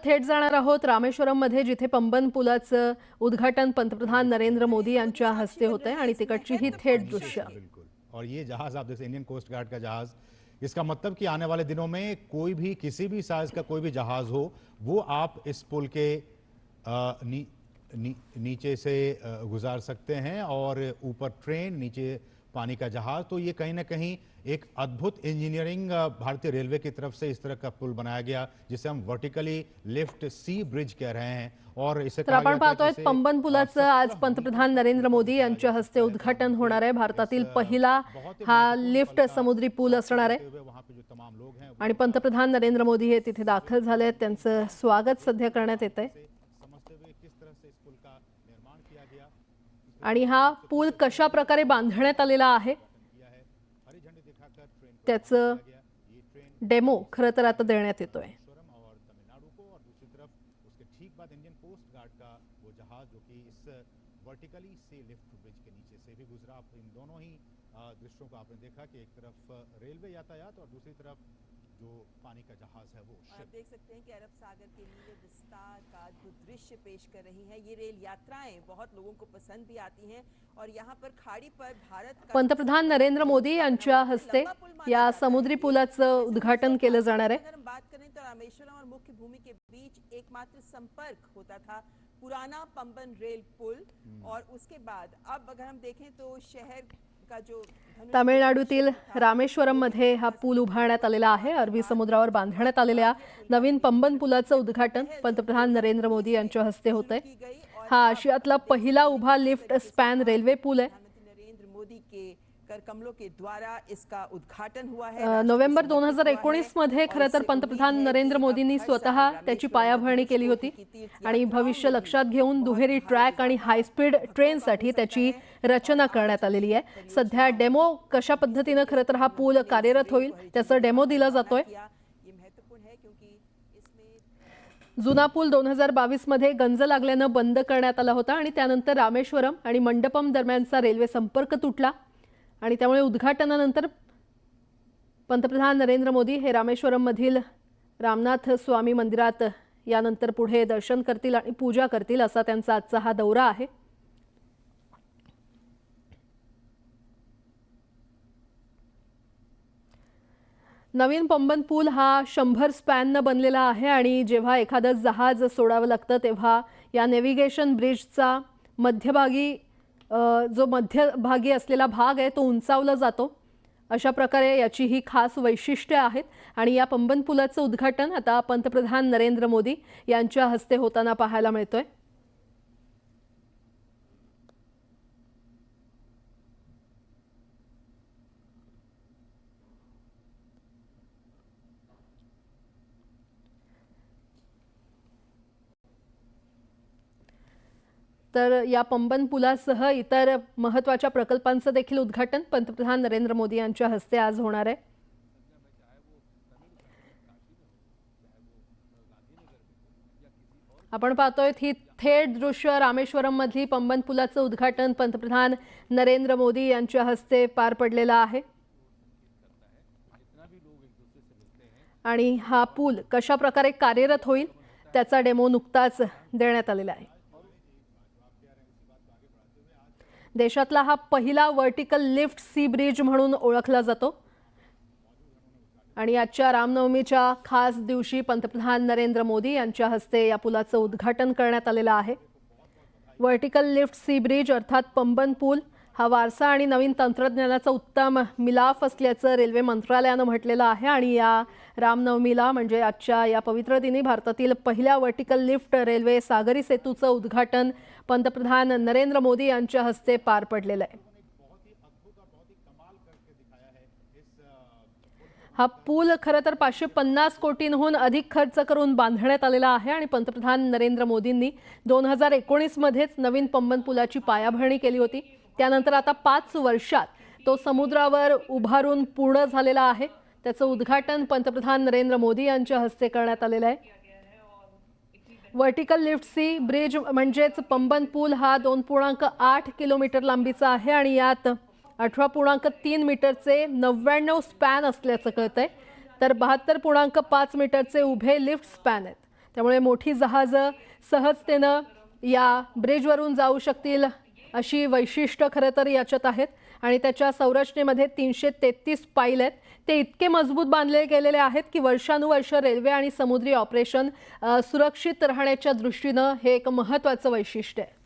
थेट जाणार आहोत रामेश्वरम मध्ये, जिथे पंबन पुलाचं उद्घाटन पंतप्रधान नरेंद्र मोदी यांच्या हस्ते होते आणि तिकडची ही थेट दृश्य। बिल्कुल। और ये जहाज आप जैसे इंडियन कोस्ट गार्ड का जहाज, इसका मतलब कि आने वाले दिनों में कोई भी किसी भी साइज का कोई भी जहाज हो, वो आप इस पुल के नीचे से गुजार सकते हैं और ऊपर ट्रेन, नीचे पानी का जहाज। तो ये कहीं ना कहीं एक अद्भुत इंजीनियरिंग भारतीय रेलवे की तरफ से इस तरह का पुल बनाया गया, जिसे हम वर्टिकली लिफ्ट सी ब्रिज कह रहे हैं। और इसे आपण पाहतोय पंबन पुलाचं आज पंतप्रधान नरेंद्र मोदी यांच्या हस्ते उद्घाटन होणार आहे। भारतातील पहिला हा लिफ्ट समुद्री पूल असणार आहे आणि पंतप्रधान नरेंद्र मोदी हे तिथे दाखल झाले आहेत। त्यांचं स्वागत सध्या करण्यात येत आहे आणि हा पूल कशा प्रकारे बांधण्यात आलेला आहे त्याचं डेमो खरं तर आता देण्यात येतोय। ठीक बाद इंडियन कोस्ट गार्ड का वो जहाज जो कि इस वर्टिकली से लिफ्ट ब्रिज के नीचे से भी गुजरा। आप इन दोनों ही दृश्यों को आपने देखा कि एक तरफ रेलवे यातायात और दूसरी तरफ जो पानी का जहाज है वो आप देख सकते हैं कि अरब सागर के नीले विस्तार का अद्भुत दृश्य पेश कर रही है। ये रेल यात्राएं बहुत लोगों को पसंद भी आती हैं और यहाँ पर खाड़ी पर भारत पंतप्रधान नरेंद्र मोदी यांच्या हस्ते या समुद्री पुलाचं उद्घाटन केलं जाणार आहे। अगर हम बात करें तो रामेश्वरम और मुख्य भूमि के बीच एकमात्र संपर्क होता था पुराना पंबन रेल पुल, और उसके बाद अब अगर हम देखें तो शहर का जो तामिळनाडूतील रामेश्वरम मध्ये हा पूल उभारण्यात आलेला आहे। अरबी समुद्रावर बांधण्यात आलेल्या नवीन पंबन पुलाचं उद्घाटन पंतप्रधान नरेंद्र मोदी यांच्या हस्ते होतंय। हा आशियातला पहिला उभा लिफ्ट स्पॅन रेल्वे पूल आहे। नरेंद्र मोदी के कर कमलों के द्वारा इसका उद्घाटन हुआ है। नोव्हेंबर 2019 मध्ये खरं तर पंतप्रधान नरेंद्र मोदींनी स्वतः त्याची पायाभरणी केली होती आणि भविष्य लक्षात घेऊन दुहेरी ट्रॅक आणि हाय स्पीड ट्रेनसाठी त्याची रचना करण्यात आलेली आहे। सध्या डेमो कशा पद्धतीने खरं तर हा पूल कार्यरत होईल त्याचा डेमो दिला जातोय। जुना पूल 2022 मध्ये गंज लागल्याने बंद करण्यात आला होता आणि त्यानंतर रामेश्वरम आणि मंडपम दरम्यानचा रेल्वे संपर्क तुटला आणि त्यामुळे उद्घाटनानंतर पंतप्रधान नरेंद्र मोदी हे रामेश्वरम मधील रामनाथ स्वामी मंदिरात यानंतर पुढे दर्शन करतील आणि पूजा करतील असा त्यांचा आजचा हा दौरा आहे। नवीन पंबन पूल हा 100 स्पॅनने बनलेला आहे आणि जेव्हा एखादं जहाज सोडावं लागतं तेव्हा या नेव्हिगेशन ब्रिजचा मध्यभागी जो मध्यभागी असलेला भाग आहे तो उंचावला जातो। अशा प्रकारे याची ही खास वैशिष्ट्ये आहेत आणि या पंबन पुलाचं उद्घाटन आता पंतप्रधान नरेंद्र मोदी यांच्या हस्ते होताना पाहायला मिळतोय। तर या पंबन पुलासह इतर महत्त्वाच्या प्रकल्पांचं देखील उद्घाटन पंतप्रधान नरेंद्र मोदी यांच्या हस्ते आज होणार आहे। आपण पाहतोय ही थेट दृश्य रामेश्वरम मधली पंबन पुलाचं उद्घाटन पंतप्रधान नरेंद्र मोदी यांच्या हस्ते पार पडलेलं आहे आणि हा पूल कशा प्रकारे कार्यरत होईल त्याचा डेमो नुकताच देण्यात आलेला आहे। देशातला हा पहिला वर्टिकल लिफ्ट सी ब्रिज म्हणून ओळखला जातो आणि आजच्या रामनवमीच्या खास दिवशी पंतप्रधान नरेंद्र मोदी यांच्या हस्ते या पुलाचं उद्घाटन करण्यात आलेलं आहे। वर्टिकल लिफ्ट सी ब्रिज अर्थात पंबन पूल हा वारसा आणि नवीन तंत्रज्ञानाचा उत्तम मिलाफ असल्याचं रेल्वे मंत्रालयाने म्हटलेलं आहे आणि या रामनवमीला म्हणजे आजच्या या पवित्र दिनी भारतातील पहिल्या वर्टिकल लिफ्ट रेल्वे सागरी सेतूचं उद्घाटन पंतप्रधान नरेंद्र मोदी यांच्या हस्ते पार पडलेलं आहे। हा पूल खरं तर 550 कोटींहून अधिक खर्च करून बांधण्यात आलेला आहे आणि पंतप्रधान नरेंद्र मोदींनी 2019 मध्येच नवीन पंबन पुलाची पायाभरणी केली होती। त्यानंतर आता 5 वर्षात तो समुद्रावर उभारून पूर्ण झालेला आहे। त्याचं उद्घाटन पंतप्रधान नरेंद्र मोदी यांच्या हस्ते करण्यात आलेलं आहे। वर्टिकल लिफ्ट सी ब्रिज म्हणजेच पंबन पूल हा 2.8 किलोमीटर लांबीचा आहे आणि यात 18.3 मीटरचे 99 स्पॅन असल्याचं कळतंय, तर 72.5 मीटरचे उभे लिफ्ट स्पॅन आहेत। त्यामुळे मोठी जहाजं सहजतेनं या ब्रिजवरून जाऊ शकतील अशी वैशिष्ट्य खरं तर याच्यात आहेत. आणि त्याच्या संरचनेमध्ये 333 पाईल आहेत. ते इतके मजबूत बांधले गेलेले आहेत की वर्षानुवर्ष रेल्वे आणि समुद्री ऑपरेशन सुरक्षित राहण्याच्या दृष्टीनं हे एक महत्त्वाचं वैशिष्ट्य आहे.